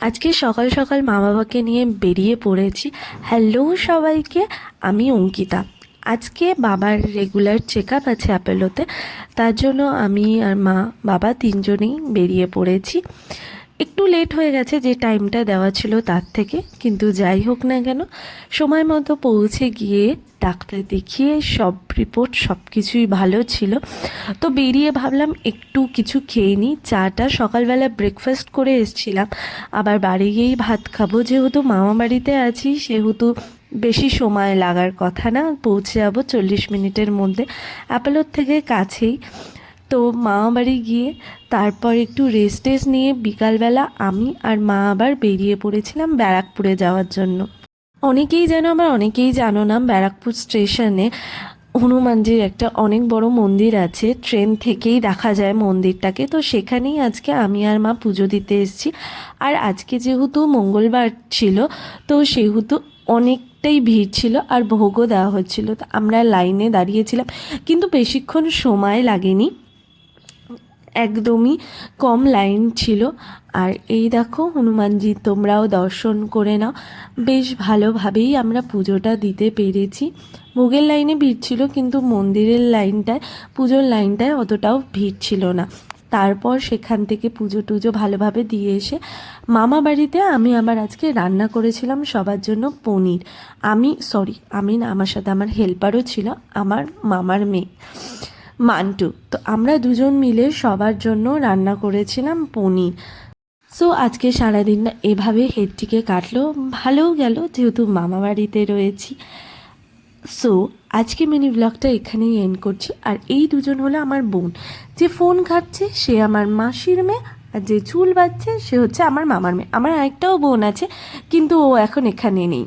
আজকে সকাল সকাল মা বাবাকে নিয়ে বেরিয়ে পড়েছি। হ্যালো সবাইকে, আমি অঙ্কিতা। আজকে বাবার রেগুলার চেক আপ আছে অ্যাপেলোতে, তার জন্য আমি আর মা বাবা তিনজনেই বেরিয়ে পড়েছি। একটু লেট হয়ে গেছে যে টাইমটা দেওয়া ছিল তার থেকে, কিন্তু যাই হোক না কেন সময় মতো পৌঁছে গিয়ে ডাক্তার দেখিয়ে সব রিপোর্ট সব কিছুই ভালো ছিল। তো বেরিয়ে ভাবলাম একটু কিছু খেয়ে নিই। চাটা সকালবেলা ব্রেকফাস্ট করে এসছিলাম, আবার বাড়ি গিয়েই ভাত খাবো। যেহেতু মামা বাড়িতে আছি সেহেতু বেশি সময় লাগার কথা না, পৌঁছে যাবো 40 মিনিটের মধ্যে, অ্যাপেলোর থেকে কাছেই। তো মামা বাড়ি গিয়ে তারপর একটু রেস্ট নিয়ে বিকালবেলা আমি আর মা আবার বেরিয়ে পড়েছিলাম ব্যারাকপুরে যাওয়ার জন্য। অনেকেই জানো না, ব্যারাকপুর স্টেশনে হনুমানজির একটা অনেক বড় মন্দির আছে, ট্রেন থেকেই দেখা যায় মন্দিরটাকে। তো সেখানেই আজকে আমি আর মা পুজো দিতে এসেছি। আর আজকে যেহেতু মঙ্গলবার ছিল, তো সেহেতু অনেকটাই ভিড় ছিল আর ভোগও দেওয়া হচ্ছিল। তো আমরা লাইনে দাঁড়িয়েছিলাম, কিন্তু বেশিক্ষণ সময় লাগেনি, একদমই কম লাইন ছিল। আর এই দেখো হনুমানজি, তোমরাও দর্শন করে নাও। বেশ ভালোভাবেই আমরা পুজোটা দিতে পেরেছি। ভোগের লাইনে ভিড় ছিল, কিন্তু মন্দিরের লাইনটায়, পুজোর লাইনটায় অতটাও ভিড় ছিল না। তারপর সেখান থেকে পুজো টুজো ভালোভাবে দিয়ে এসে মামা বাড়িতে আমি আবার আজকে রান্না করেছিলাম সবার জন্য পনির। আমি না, আমার সাথে আমার হেল্পারও ছিল, আমার মামার মেয়ে মান্টু। তো আমরা দুজন মিলে সবার জন্য রান্না করেছিলাম পনির। সো আজকে সারাদিনটা এভাবে হেডটিকে কাটলো, ভালোও গেল যেহেতু মামা বাড়িতে রয়েছি। সো আজকে মিনি ব্লগটা এখানেই এন্ড করছি। আর এই দুজন হলো আমার বোন, যে ফোন ঘাটছে সে আমার মাসির মেয়ে, আর যে চুল বাঁধছে সে হচ্ছে আমার মামার মেয়ে। আমার আরেকটাও বোন আছে, কিন্তু ও এখন এখানে নেই।